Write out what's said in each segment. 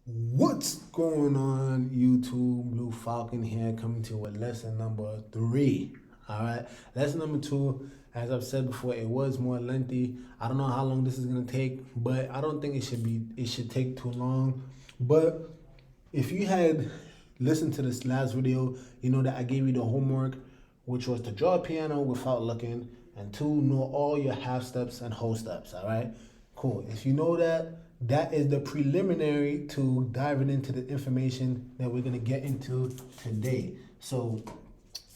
What's going on, YouTube? BlueFalcon here, coming to you with lesson number 3. All right, lesson number 2. As I've said before, it was more lengthy. I don't know how long this is gonna take, but I don't think it should take too long. But if you had listened to this last video, you know that I gave you the homework, which was to draw a piano without looking, and 2, know all your half steps and whole steps. All right, cool. If you know that, that is the preliminary to diving into the information that we're gonna get into today. So,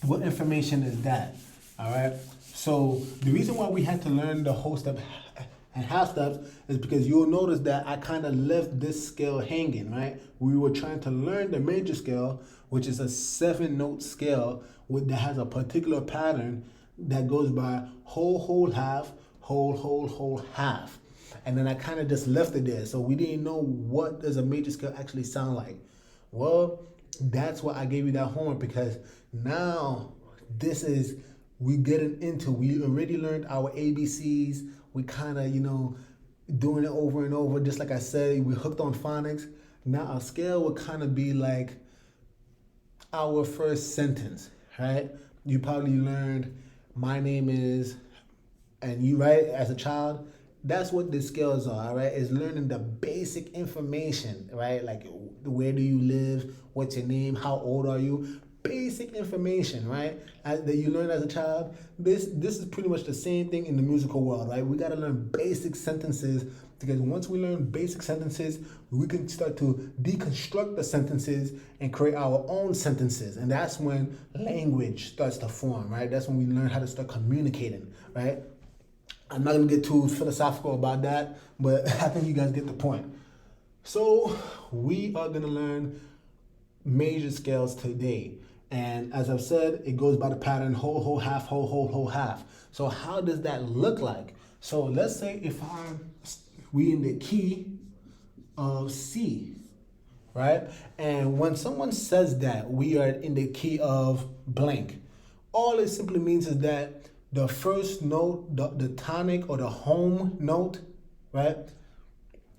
what information is that? All right. So the reason why we had to learn the whole step and half steps is because you'll notice that I kind of left this scale hanging, right? We were trying to learn the major scale, which is a 7-note scale that has a particular pattern that goes by whole, whole, half, whole, whole, whole, half. And then I kind of just left it there. So we didn't know what does a major scale actually sound like. Well, that's why I gave you that homework, because now we already learned our ABCs. We kind of, doing it over and over. Just like I said, we hooked on phonics. Now our scale would kind of be like our first sentence, right? You probably learned, my name is, and you, right, as a child, that's what the skills are, right? Is learning the basic information, right? Like, where do you live? What's your name? How old are you? Basic information, right? That you learn as a child. This is pretty much the same thing in the musical world, right? We got to learn basic sentences, because once we learn basic sentences, we can start to deconstruct the sentences and create our own sentences. And that's when language starts to form, right? That's when we learn how to start communicating, right? I'm not going to get too philosophical about that, but I think you guys get the point. So we are going to learn major scales today. And as I've said, it goes by the pattern whole, whole, half, whole, whole, whole, half. So how does that look like? So let's say if we in the key of C, right? And when someone says that we are in the key of blank, all it simply means is that the first note, the tonic or the home note, right,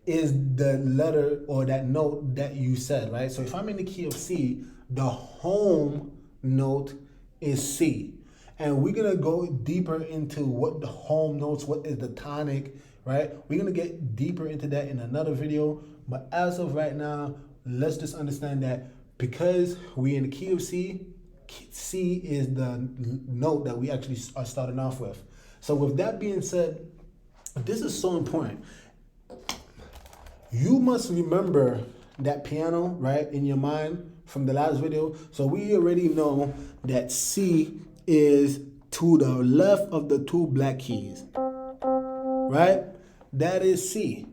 is the letter or that note that you said, right? So if I'm in the key of C, the home note is C. And we're going to go deeper into what the home notes, what is the tonic, right? We're going to get deeper into that in another video. But as of right now, let's just understand that because we're in the key of C, C is the note that we actually are starting off with. So with that being said, this is so important. You must remember that piano, right, in your mind from the last video. So we already know that C is to the left of the 2 black keys, right? That is C.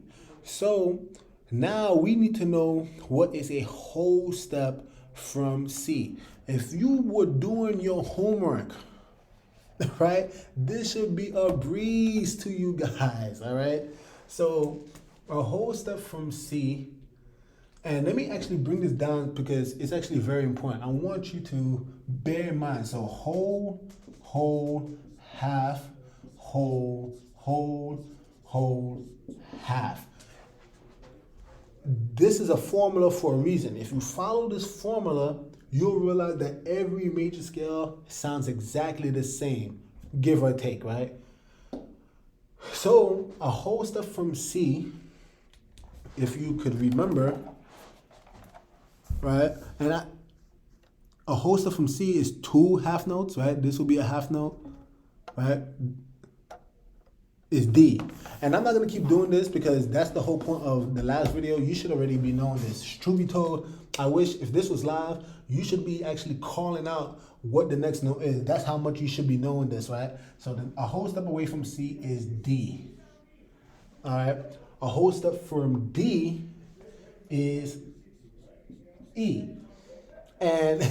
So now we need to know what is a whole step from C. If you were doing your homework, right, this should be a breeze to you guys, all right? So a whole step from C, and let me actually bring this down because it's actually very important. I want you to bear in mind. So whole, whole, half, whole, whole, whole, half. This is a formula for a reason. If you follow this formula, you'll realize that every major scale sounds exactly the same, give or take, right? So a whole step from C, if you could remember, right? And a whole step from C is 2 half notes, right? This will be a half note, right? Is D. And I'm not going to keep doing this because that's the whole point of the last video. You should already be knowing this. Truth be told, I wish if this was live, you should be actually calling out what the next note is. That's how much you should be knowing this, right? So a whole step away from C is D. All right. A whole step from D is E. And,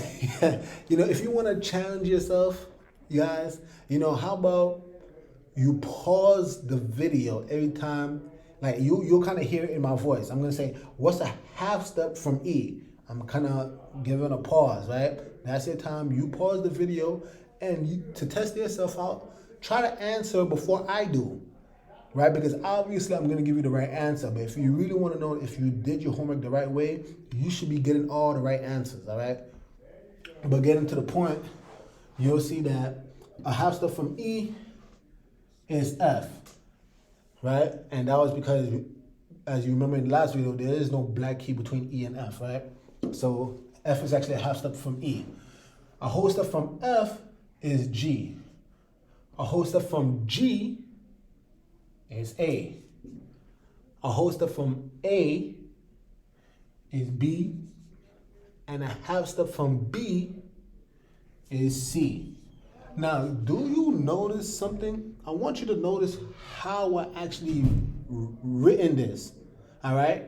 if you want to challenge yourself, you guys, how about you pause the video every time, like you'll kind of hear it in my voice. I'm going to say, what's a half step from E? I'm kind of giving a pause, right? That's your time. You pause the video and to test yourself out, try to answer before I do, right? Because obviously I'm going to give you the right answer, but if you really want to know if you did your homework the right way, you should be getting all the right answers, all right? But getting to the point, you'll see that a half step from E is F, right? And that was because, as you remember in the last video, there is no black key between E and F, right? So F is actually a half step from E. A whole step from F is G. A whole step from G is A. A whole step from A is B. And a half step from B is C. Now, do you notice something? I want you to notice how I actually written this, all right?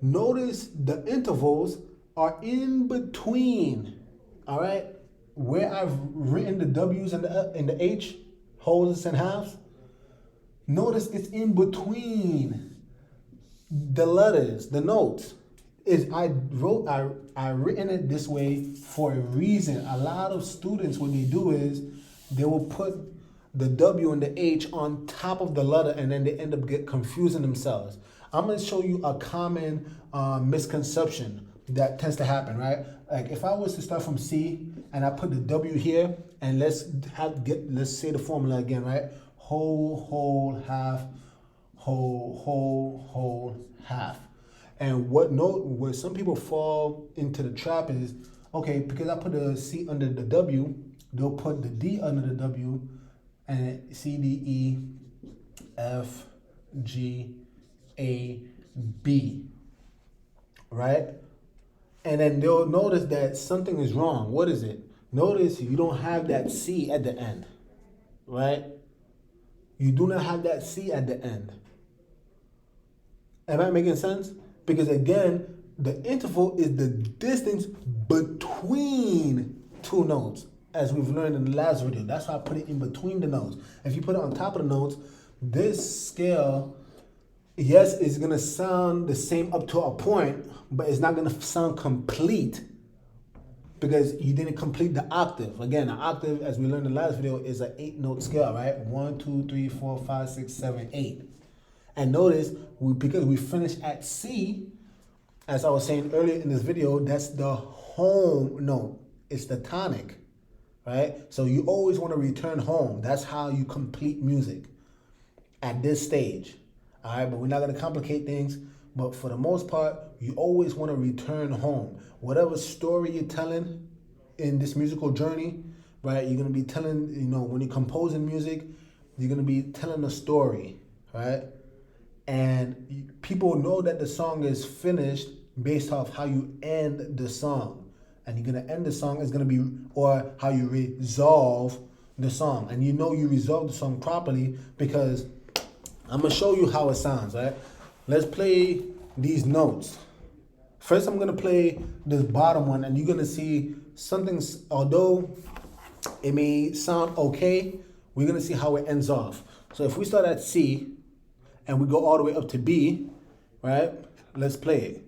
Notice the intervals are in between, all right? Where I've written the W's and the H, wholes and halves, notice it's in between the letters, the notes. I written it this way for a reason. A lot of students, what they do is they will put the W and the H on top of the letter, and then they end up confusing themselves. I'm going to show you a common misconception that tends to happen, right? Like if I was to start from C and I put the W here, and let's say the formula again, right? Whole, half, whole, half. And what some people fall into the trap is, okay, because I put the C under the W, they'll put the D under the W, and C, D, E, F, G, A, B, right? And then they'll notice that something is wrong. What is it? Notice you don't have that C at the end, right? You do not have that C at the end. Am I making sense? Because again, the interval is the distance between two notes, as we've learned in the last video. That's why I put it in between the notes. If you put it on top of the notes, this scale, yes, it's going to sound the same up to a point, but it's not going to sound complete because you didn't complete the octave. Again, an octave, as we learned in the last video, is an 8-note scale, right? 1, 2, 3, 4, 5, 6, 7, 8. And notice, because we finished at C, as I was saying earlier in this video, that's the home note. It's the tonic, right? So you always want to return home. That's how you complete music at this stage, all right? But we're not going to complicate things. But for the most part, you always want to return home. Whatever story you're telling in this musical journey, right? You're going to be telling, when you're composing music, you're going to be telling a story, right? And people know that the song is finished based off how you end the song. And you're going to end the song is going to be, or how you resolve the song. And you know you resolve the song properly because I'm going to show you how it sounds, right? Let's play these notes. First, I'm going to play this bottom one, and you're going to see something, although it may sound okay, we're going to see how it ends off. So if we start at C, and we go all the way up to B, right? Let's play it.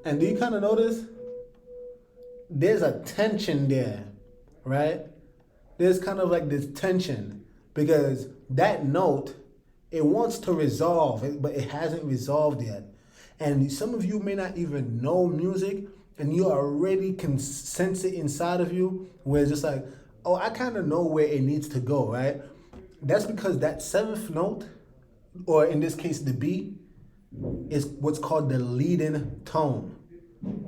And do you kind of notice? There's a tension there, right? There's kind of like this tension because that note, it wants to resolve, but it hasn't resolved yet. And some of you may not even know music, and you already can sense it inside of you, where it's just like, oh, I kind of know where it needs to go, right? That's because that seventh note, or in this case, the B, is what's called the leading tone.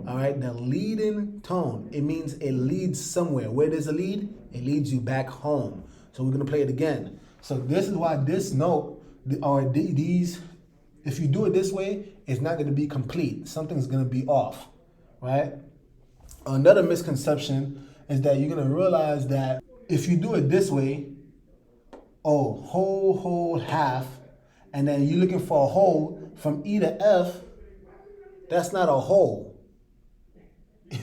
All right, the leading tone. It means it leads somewhere. Where there's a lead, it leads you back home. So we're going to play it again. So this is why this note, or these, if you do it this way, it's not going to be complete. Something's going to be off, right? Another misconception is that you're going to realize that if you do it this way, whole, half, and then you're looking for a whole from E to F, that's not a whole.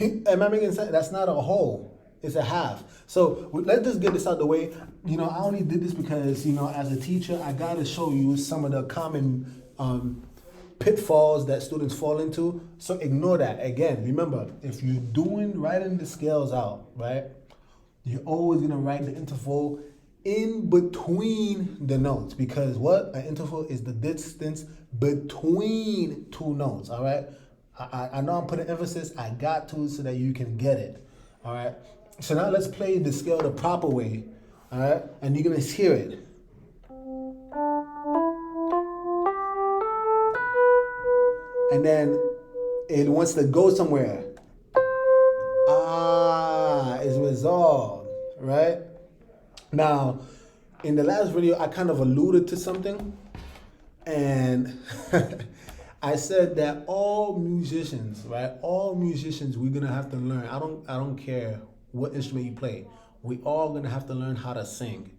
Am I making sense? That's not a whole. It's a half. So let's just get this out of the way. I only did this because, as a teacher, I got to show you some of the common pitfalls that students fall into. So ignore that. Again, remember, if you're writing the scales out, right? you're always gonna write the interval in between the notes, because what? An interval is the distance between two notes, all right? I know I'm putting emphasis, I got to, so that you can get it, all right? So now let's play the scale the proper way, all right? And you're gonna hear it. And then it wants to go somewhere. It's resolved, right? Now, in the last video, I kind of alluded to something, and I said that all musicians, right? All musicians, we're gonna have to learn. I don't care what instrument you play. We all gonna have to learn how to sing.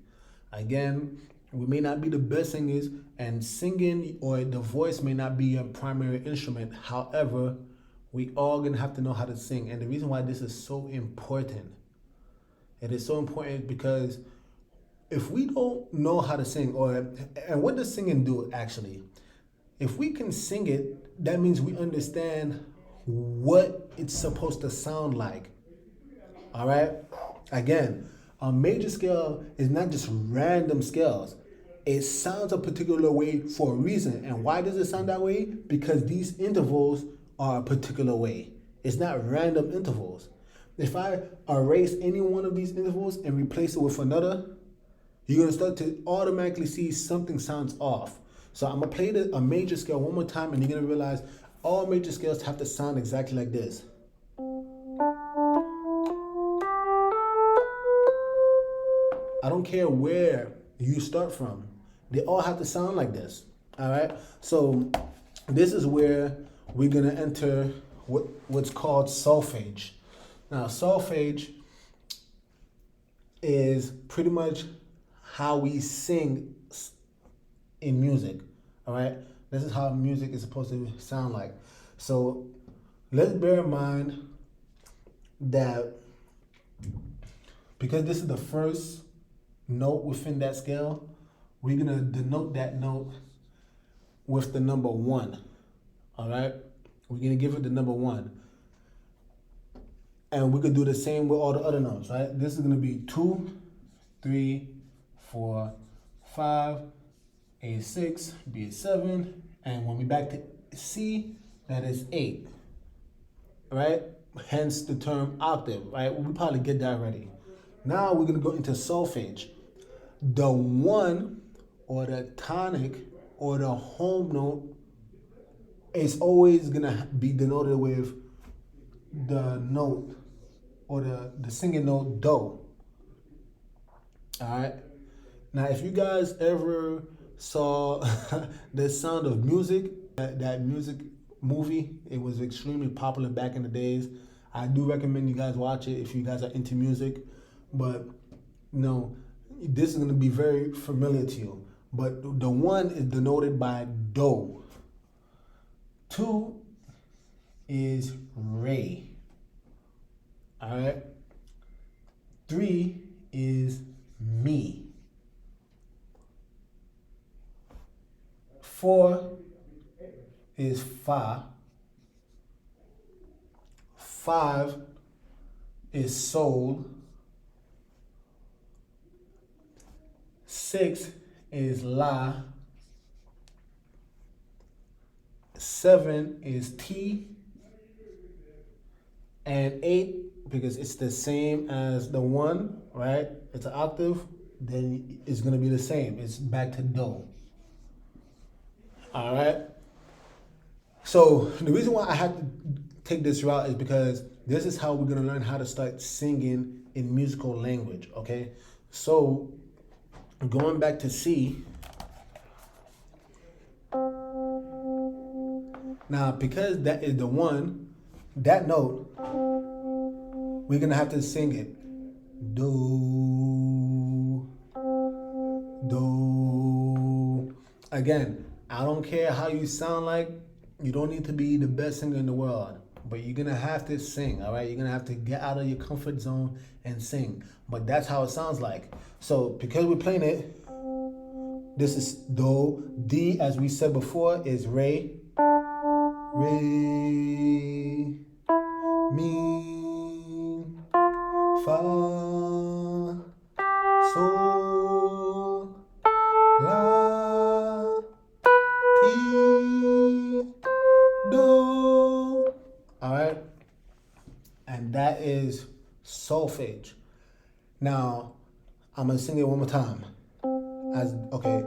Again, we may not be the best singers, and singing or the voice may not be your primary instrument. However, we all gonna have to know how to sing. And the reason why this is so important, it is so important because if we don't know how to sing, and what does singing do actually? If we can sing it, that means we understand what it's supposed to sound like. All right? Again, a major scale is not just random scales. It sounds a particular way for a reason. And why does it sound that way? Because these intervals are a particular way. It's not random intervals. If I erase any one of these intervals and replace it with another, you're gonna start to automatically see something sounds off. So I'm gonna play a major scale one more time, and you're gonna realize all major scales have to sound exactly like this. I don't care where you start from. They all have to sound like this, all right? So this is where we're gonna enter what's called solfege. Now, solfege is pretty much how we sing in music, all right? This is how music is supposed to sound like. So let's bear in mind that because this is the first note within that scale, we're gonna denote that note with the number 1, all right? We're gonna give it the number 1. And we could do the same with all the other notes, right? This is gonna be 2, 3, 4, 5, A 6, B 7, and when we back to C, that is 8, right? Hence the term octave, right? We probably get that already. Now we're gonna go into solfege. The 1 or the tonic or the home note is always gonna be denoted with the note or the singing note do. All right. Now, if you guys ever saw The Sound of Music, that music movie, it was extremely popular back in the days. I do recommend you guys watch it if you guys are into music, but you know, this is going to be very familiar to you. But the 1 is denoted by do. 2 is re. All right. 3 is mi. 4 is fa. 5 is sol. 6 is la. 7 is ti. And 8, because it's the same as the 1, right? It's an octave, then it's gonna be the same. It's back to do. All right. So the reason why I had to take this route is because this is how we're gonna learn how to start singing in musical language. Okay. So going back to C. Now, because that is the 1, that note, we're gonna have to sing it. Do, do. Again, I don't care how you sound like. You don't need to be the best singer in the world, but you're gonna have to sing, all right? You're gonna have to get out of your comfort zone and sing. But that's how it sounds like. So because we're playing it, this is do. D, as we said before, is re. Re, mi, fa, solfege. Now, I'm gonna sing it one more time. Okay,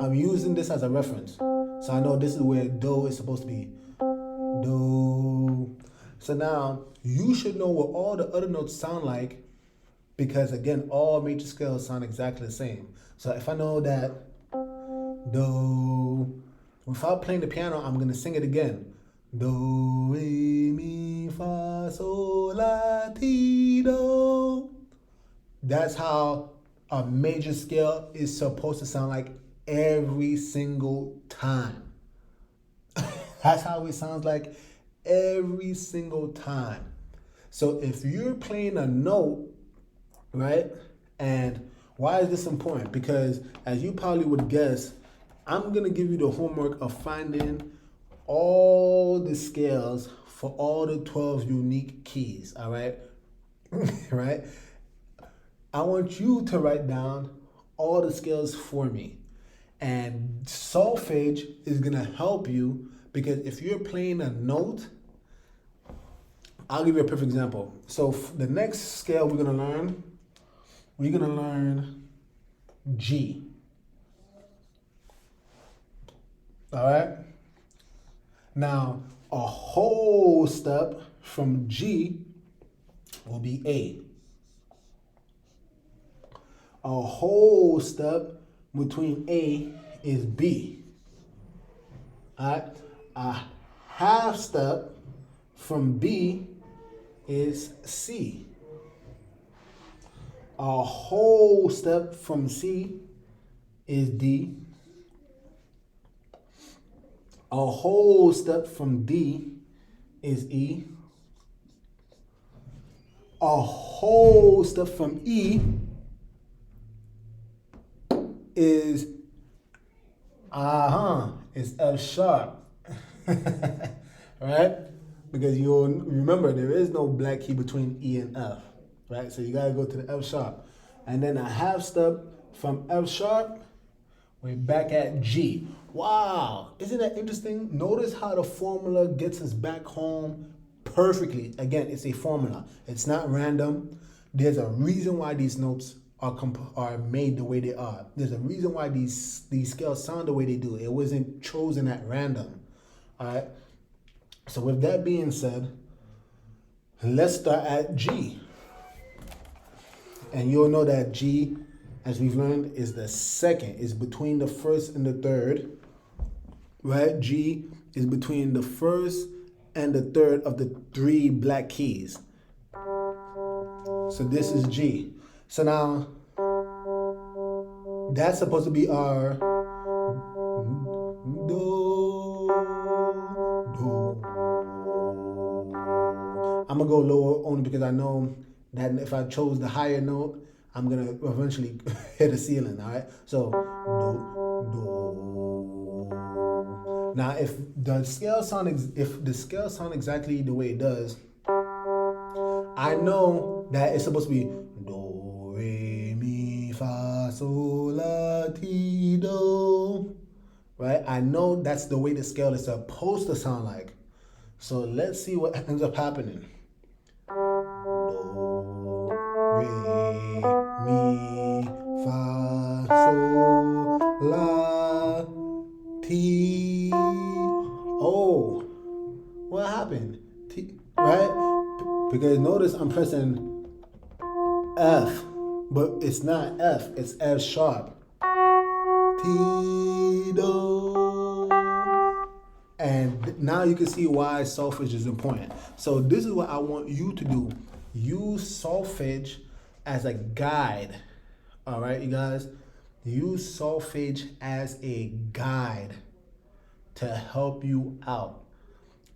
I'm using this as a reference. So I know this is where do is supposed to be. Do. So now, you should know what all the other notes sound like because again, all major scales sound exactly the same. So if I know that do, without playing the piano, I'm gonna sing it again. Do, re, mi, fa, sol, la, ti, do. That's how a major scale is supposed to sound like every single time. That's how it sounds like every single time. So if you're playing a note, right? And why is this important? Because as you probably would guess, I'm going to give you the homework of finding all the scales for all the 12 unique keys, all right? Right? I want you to write down all the scales for me. And solfege is going to help you because if you're playing a note, I'll give you a perfect example. So the next scale we're going to learn G. All right? Now, a whole step from G will be A. A whole step between A is B. All right? A half step from B is C. A whole step from C is D. A whole step from D is E. A whole step from E is it's F sharp. Right? Because you'll remember there is no black key between E and F. Right? So you gotta go to the F sharp. And then a half step from F sharp, we're back at G. Wow, isn't that interesting? Notice how the formula gets us back home perfectly. Again, it's a formula. It's not random. There's a reason why these notes are made the way they are. There's a reason why these scales sound the way they do. It wasn't chosen at random. All right. So with that being said, let's start at G. And you'll know that G, as we've learned, is the second. It's between the first and the third. Right? G is between the first and the third of the three black keys. So this is G. So now, that's supposed to be our do, do. I'm going to go lower only because I know that if I chose the higher note, I'm going to eventually hit a ceiling, all right? So, do, do. Now, if the scale sound exactly the way it does, I know that it's supposed to be do, re, mi, fa, sol, la, ti, do. Right? I know that's the way the scale is supposed to sound like. So let's see what ends up happening. Do, re, mi, fa, sol, la, ti. Oh, what happened? T, right? Because notice I'm pressing F, but it's not F, it's F sharp. Ti, do. And now you can see why solfege is important. So this is what I want you to do. Use solfege as a guide. All right, you guys? Use solfege as a guide to help you out.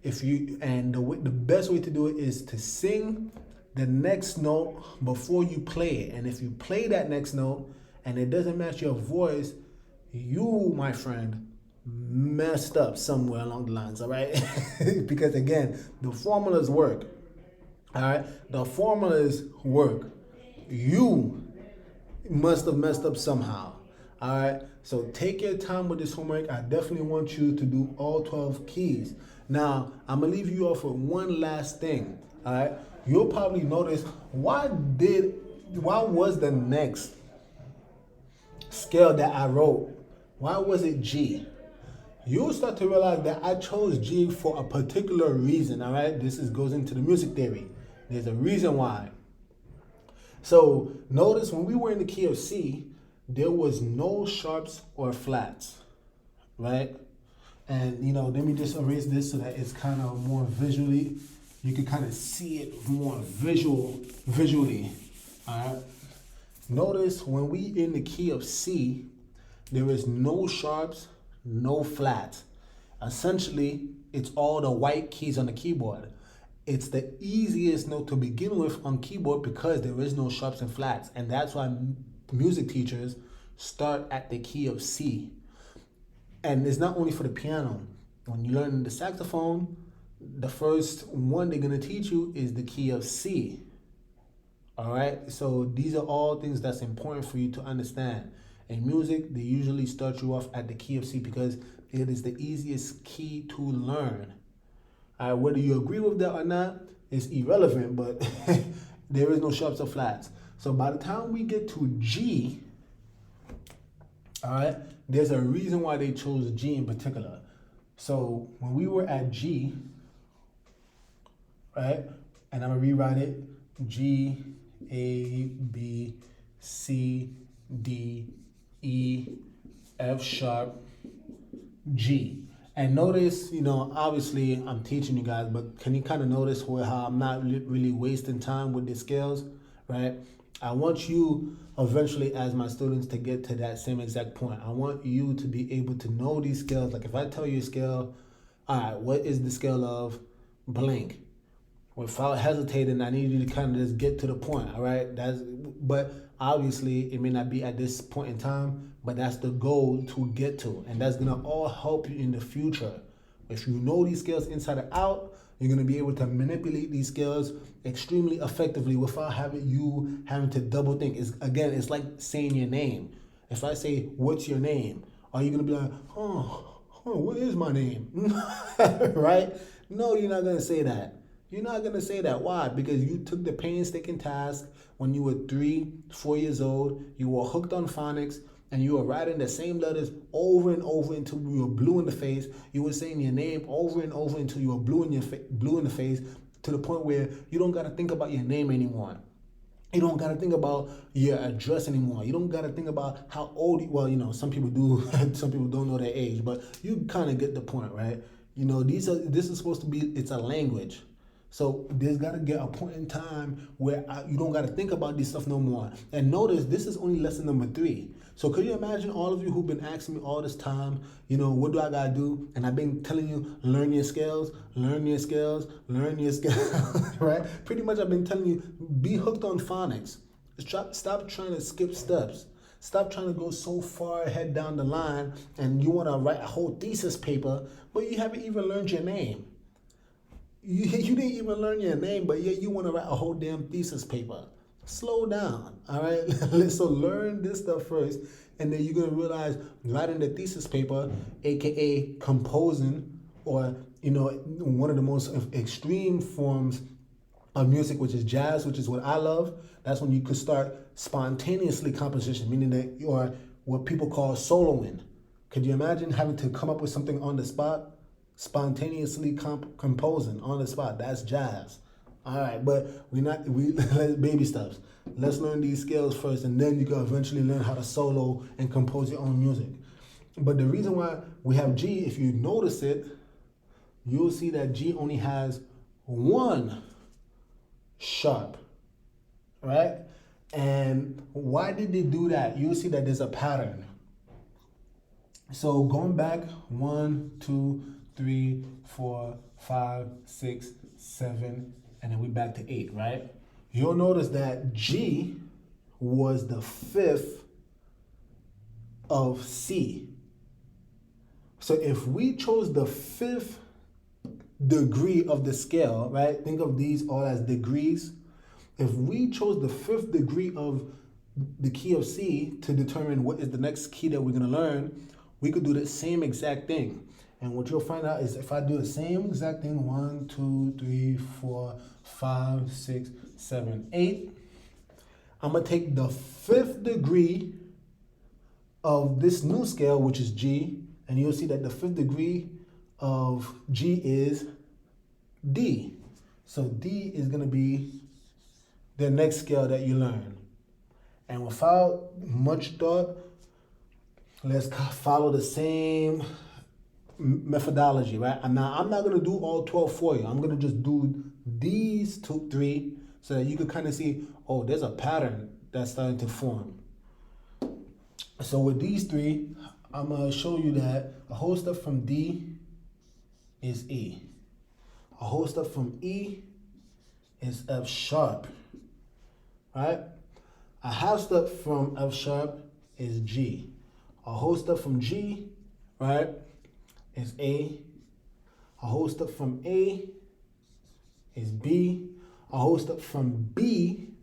The best way to do it is to sing the next note before you play it. And if you play that next note and it doesn't match your voice, you, my friend, messed up somewhere along the lines, all right? Because again, the formulas work, all right? The formulas work. You must have messed up somehow, all right? So take your time with this homework. I definitely want you to do all 12 keys. Now, I'm going to leave you off with one last thing, all right? you'll probably notice, why was the next scale that I wrote, why was it G? You'll start to realize that I chose G for a particular reason, all right? Goes into the music theory. There's a reason why. So notice when we were in the key of C, there was no sharps or flats, right? And, let me just erase this so that it's kind of more visually, you can kind of see it more visually, all right? Notice when we in the key of C, there is no sharps, no flats. Essentially, it's all the white keys on the keyboard. It's the easiest note to begin with on keyboard because there is no sharps and flats. And that's why music teachers start at the key of C. And it's not only for the piano. When you learn the saxophone, the first one they're going to teach you is the key of C. All right? So these are all things that's important for you to understand. In music, they usually start you off at the key of C because it is the easiest key to learn. All right, whether you agree with that or not is irrelevant, but there is no sharps or flats. So by the time we get to G, all right, there's a reason why they chose G in particular. So when we were at G, right, and I'm going to rewrite it, G, A, B, C, D, E, F sharp, G. And notice, obviously I'm teaching you guys, but can you kind of notice how I'm not really wasting time with the scales, right? I want you eventually as my students to get to that same exact point. I want you to be able to know these scales. Like if I tell you a scale, all right, what is the scale of blank? Without hesitating, I need you to kind of just get to the point, all right? But obviously, it may not be at this point in time, but that's the goal to get to. And that's going to all help you in the future. If you know these scales inside and out, you're going to be able to manipulate these scales extremely effectively without having to double think. It's like saying your name. If I say, what's your name? Are you going to be like, what is my name? Right? No, you're not going to say that. You're not going to say that. Why? Because you took the painstaking task when you were 3, 4 years old. You were hooked on phonics and you were writing the same letters over and over until you were blue in the face. You were saying your name over and over until you were blue in the face, to the point where you don't got to think about your name anymore. You don't got to think about your address anymore. You don't got to think about how old some people do. Some people don't know their age, but you kind of get the point, right? This is supposed to be, it's a language. So there's got to get a point in time where you don't got to think about this stuff no more. And notice, this is only lesson number 3. So could you imagine all of you who've been asking me all this time, what do I got to do? And I've been telling you, learn your scales, right? Pretty much I've been telling you, be hooked on phonics. Stop trying to skip steps. Stop trying to go so far ahead down the line and you want to write a whole thesis paper, but you haven't even learned your name. You didn't even learn your name, but yet you want to write a whole damn thesis paper. Slow down, all right? So learn this stuff first, and then you're going to realize writing the thesis paper, a.k.a. composing, or, one of the most extreme forms of music, which is jazz, which is what I love. That's when you could start spontaneously composition, meaning that you are what people call soloing. Could you imagine having to come up with something on the spot? Spontaneously composing on the spot. That's jazz. All right, but let's baby steps. Let's learn these scales first, and then you can eventually learn how to solo and compose your own music. But the reason why we have G, if you notice it, you'll see that G only has 1 sharp, right? And why did they do that? You'll see that there's a pattern. So going back 1, 2, 3, 4, 5, 6, 7, and then we back to 8, right? You'll notice that G was the 5th of C. So if we chose the 5th degree of the scale, right? Think of these all as degrees. If we chose the 5th degree of the key of C to determine what is the next key that we're going to learn, we could do the same exact thing. And what you'll find out is if I do the same exact thing, 1, 2, 3, 4, 5, 6, 7, 8, I'm gonna take the 5th degree of this new scale, which is G, and you'll see that the 5th degree of G is D. So D is gonna be the next scale that you learn. And without much thought, let's follow the same methodology, right? And now I'm not gonna do all 12 for you. I'm gonna just do these 3 so that you can kind of see, oh, there's a pattern that's starting to form. So with these 3, I'm gonna show you that a whole step from D is E. A whole step from E is F sharp, right? A half step from F sharp is G. A whole step from G, right, is A. A whole step from A is B. A whole step from B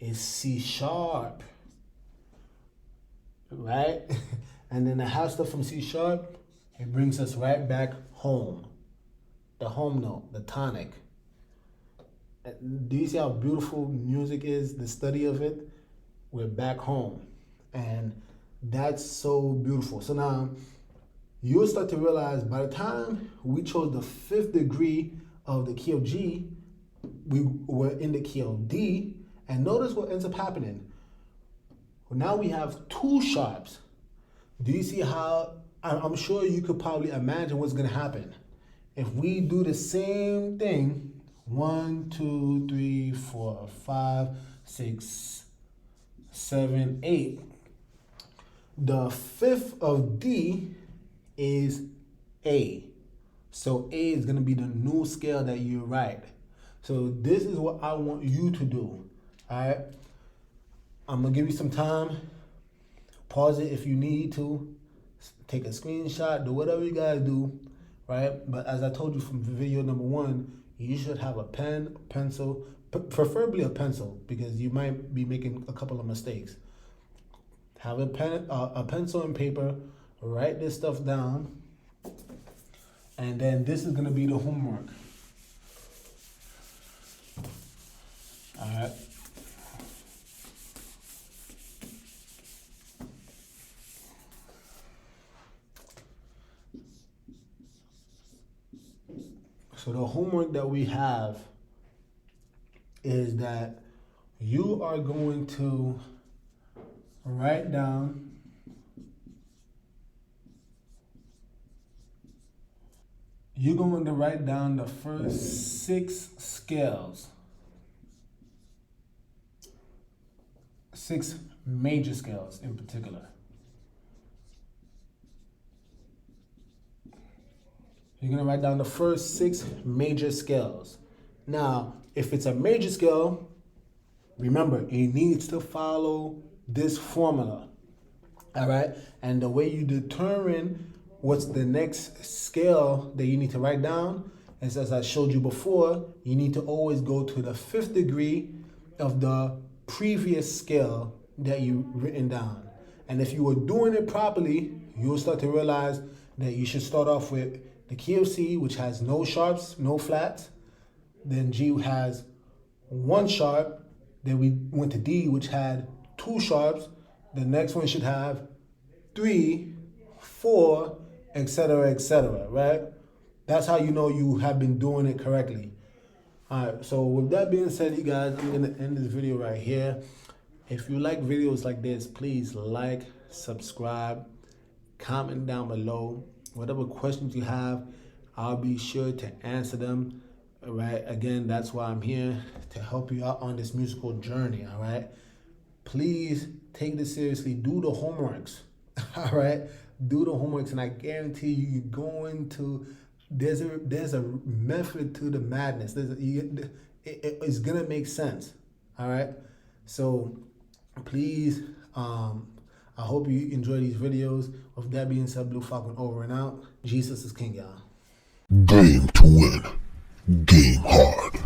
is C sharp, right? And then a half step from C sharp, it brings us right back home. The home note, the tonic. Do you see how beautiful music is, the study of it? We're back home. And that's so beautiful. So now you'll start to realize by the time we chose the 5th degree of the key of G, we were in the key of D. And notice what ends up happening. Now we have 2 sharps. Do you see how, I'm sure you could probably imagine what's gonna happen. If we do the same thing, 1, 2, 3, 4, 5, 6, 7, 8, the 5th of D is A. So A is gonna be the new scale that you write. So this is what I want you to do, all right? I'm gonna give you some time. Pause it if you need to. Take a screenshot, do whatever you guys do, right? But as I told you from video number 1, you should have a pen, pencil, preferably a pencil, because you might be making a couple of mistakes. Have a pen, a pencil and paper, write this stuff down, and then this is gonna be the homework. All right. So the homework that we have is that you are going to write down the first 6 scales, 6 major scales in particular. You're gonna write down the first 6 major scales. Now, if it's a major scale, remember, it needs to follow this formula, all right? And the way you determine what's the next scale that you need to write down is, as I showed you before, you need to always go to the 5th degree of the previous scale that you've written down. And if you were doing it properly, you'll start to realize that you should start off with the key of C, which has no sharps, no flats. Then G has 1 sharp. Then we went to D, which had 2 sharps. The next one should have 3, 4, etc., right? That's how you know you have been doing it correctly. All right, so with that being said, you guys, I'm gonna end this video right here. If you like videos like this, please like, subscribe, comment down below. Whatever questions you have, I'll be sure to answer them. All right, again, that's why I'm here, to help you out on this musical journey, all right? Please take this seriously. Do the homeworks, all right? Do the homeworks, and I guarantee you, you're going to, there's a method to the madness. It's going to make sense, all right? So please, I hope you enjoy these videos. With that being said, BlueFalcon over and out. Jesus is King, y'all. Game to win. Game hard.